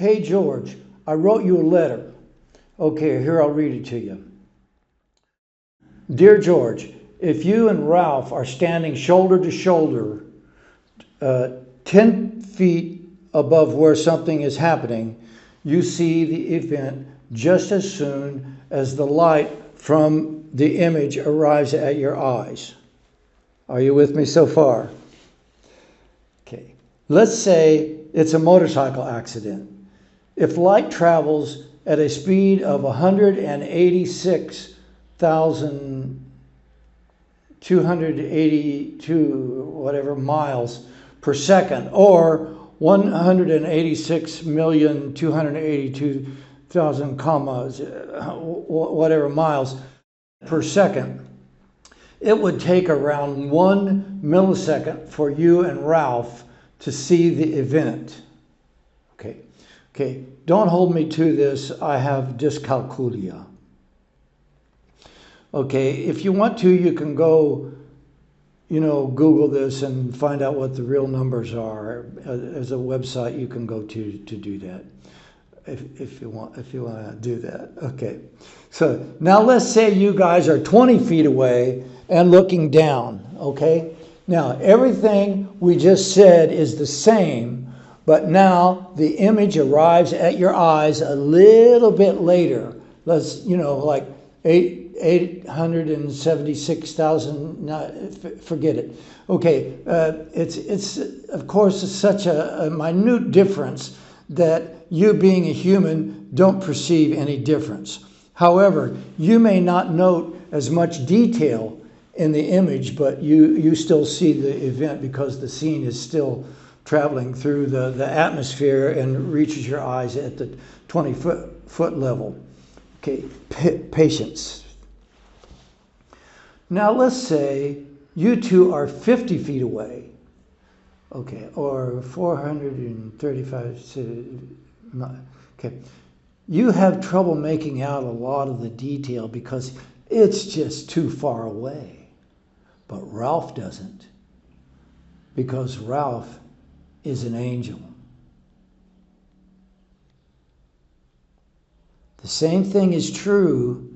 Hey George, I wrote you a letter. Okay, here I'll read it to you. Dear George, if you and Ralph are standing shoulder to shoulder, 10 feet above where something is happening, you see the event just as soon as the light from the image arrives at your eyes. Are you with me so far? Okay. Let's say it's a motorcycle accident. If light travels at a speed of 186,282 whatever miles per second, or 186,282,000 commas, whatever miles per second, it would take around 1 millisecond for you and Ralph to see the event. Okay, don't hold me to this. I have dyscalculia. Okay, if you want to, you can go, Google this and find out what the real numbers are. There's a website you can go to do that, if you want to do that. Okay, so now let's say you guys are 20 feet away and looking down. Okay, now everything we just said is the same. But now the image arrives at your eyes a little bit later. Let's, like 876,000, forget it. Okay, it's of course such a minute difference that you being a human don't perceive any difference. However, you may not note as much detail in the image, but you still see the event because the scene is still traveling through the atmosphere and reaches your eyes at the 20-foot level. Okay, patience. Now let's say you two are 50 feet away, okay, or 435, okay. You have trouble making out a lot of the detail because it's just too far away. But Ralph doesn't, because Ralph is an angel. The same thing is true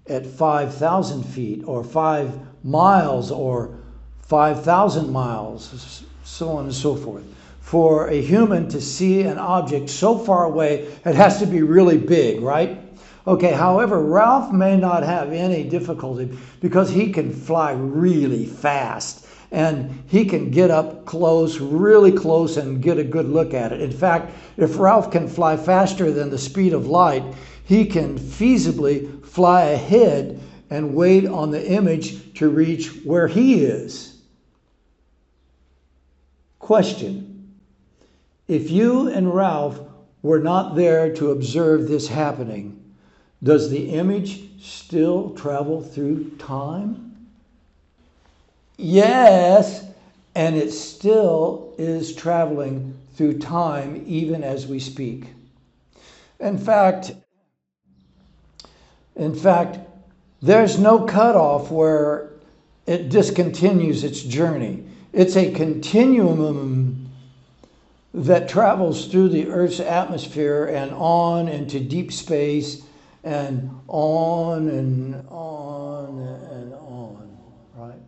at 5,000 feet or 5 miles or 5,000 miles, so on and so forth. For a human to see an object so far away, it has to be really big, right? Okay, however, Ralph may not have any difficulty because he can fly really fast. And he can get up close, really close, and get a good look at it. In fact, if Ralph can fly faster than the speed of light, he can feasibly fly ahead and wait on the image to reach where he is. Question: if you and Ralph were not there to observe this happening, does the image still travel through time? Yes, and it still is traveling through time even as we speak. In fact, there's no cutoff where it discontinues its journey. It's a continuum that travels through the Earth's atmosphere and on into deep space and on and on and on, right?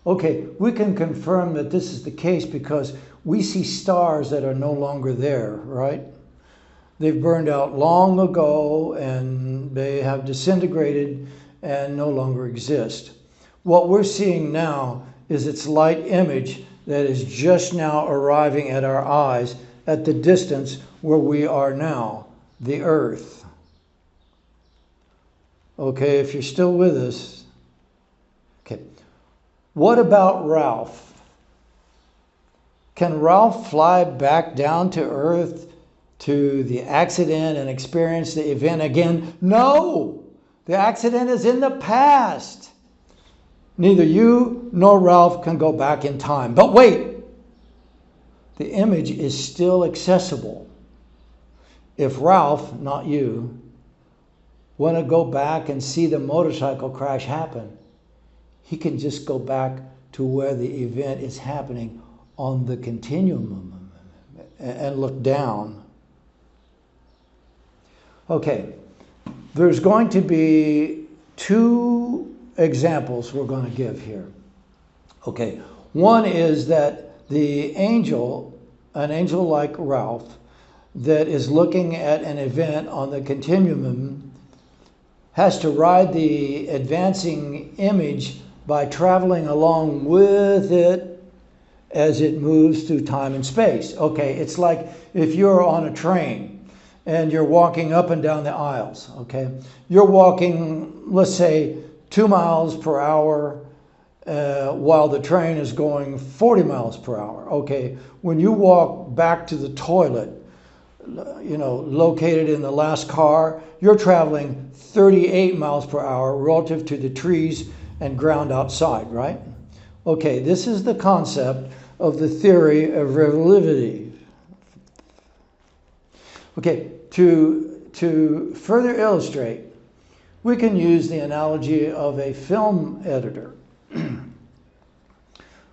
Okay, we can confirm that this is the case because we see stars that are no longer there, right? They've burned out long ago and they have disintegrated and no longer exist. What we're seeing now is its light image that is just now arriving at our eyes at the distance where we are now, the Earth. Okay, if you're still with us. Okay. What about Ralph? Can Ralph fly back down to Earth to the accident and experience the event again? No! The accident is in the past. Neither you nor Ralph can go back in time. But wait! The image is still accessible. If Ralph, not you, want to go back and see the motorcycle crash happen, he can just go back to where the event is happening on the continuum and look down. Okay, there's going to be two examples we're going to give here. Okay, one is that the angel, an angel like Ralph, that is looking at an event on the continuum, has to ride the advancing image by traveling along with it as it moves through time and space. Okay, it's like if you're on a train and you're walking up and down the aisles, okay? You're walking, let's say, 2 miles per hour while the train is going 40 miles per hour. Okay, when you walk back to the toilet, you know, located in the last car, you're traveling 38 miles per hour relative to the trees and ground outside, right? Okay, this is the concept of the theory of relativity. Okay, to further illustrate, we can use the analogy of a film editor.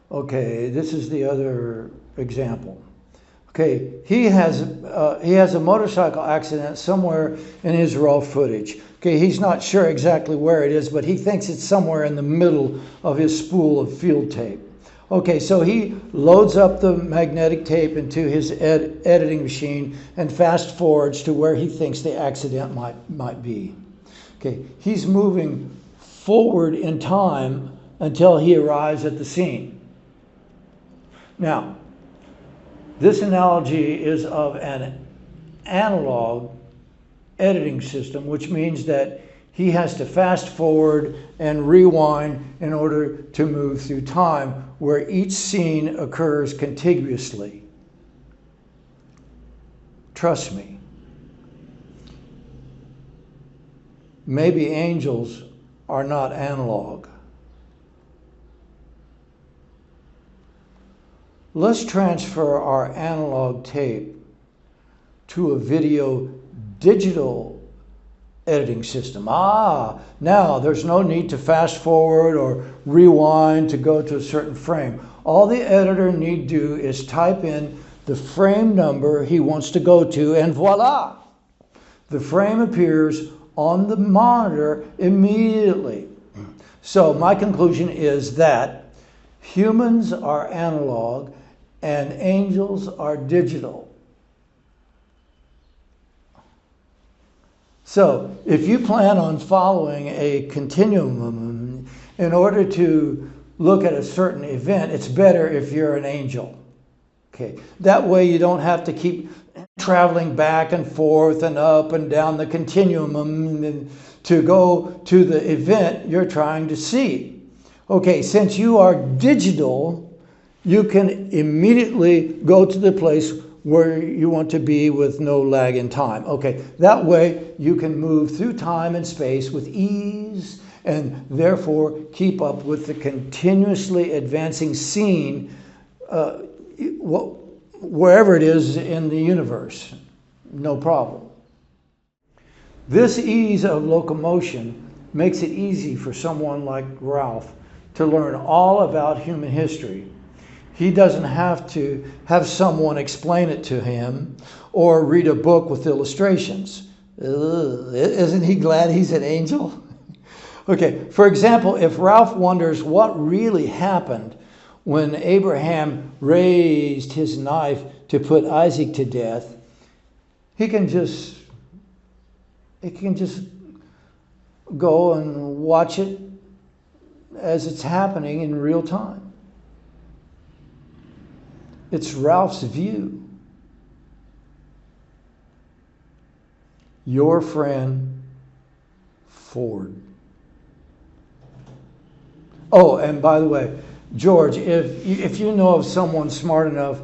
Okay, this is the other example. Okay, he has a motorcycle accident somewhere in his raw footage. Okay, he's not sure exactly where it is, but he thinks it's somewhere in the middle of his spool of field tape. Okay, so he loads up the magnetic tape into his editing machine and fast forwards to where he thinks the accident might be. Okay, he's moving forward in time until he arrives at the scene. Now, this analogy is of an analog editing system, which means that he has to fast forward and rewind in order to move through time, where each scene occurs contiguously. Trust me. Maybe angels are not analog. Let's transfer our analog tape to a video digital editing system. Now there's no need to fast forward or rewind to go to a certain frame. All the editor need do is type in the frame number he wants to go to, and voila! The frame appears on the monitor immediately. So my conclusion is that humans are analog and angels are digital. So if you plan on following a continuum in order to look at a certain event, it's better if you're an angel. Okay, that way you don't have to keep traveling back and forth and up and down the continuum to go to the event you're trying to see. Okay, since you are digital, you can immediately go to the place where you want to be with no lag in time. Okay, that way you can move through time and space with ease and therefore keep up with the continuously advancing scene wherever it is in the universe. No problem. This ease of locomotion makes it easy for someone like Ralph to learn all about human history. He doesn't have to have someone explain it to him or read a book with illustrations. Isn't he glad he's an angel? Okay, for example, if Ralph wonders what really happened when Abraham raised his knife to put Isaac to death, he can just go and watch it as it's happening in real time. It's Ralph's view. Your friend, Ford. Oh, and by the way, George, if you know of someone smart enough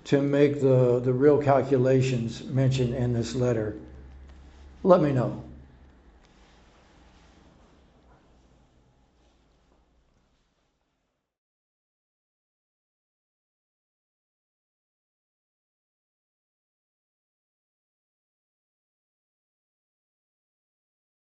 to make the real calculations mentioned in this letter, let me know.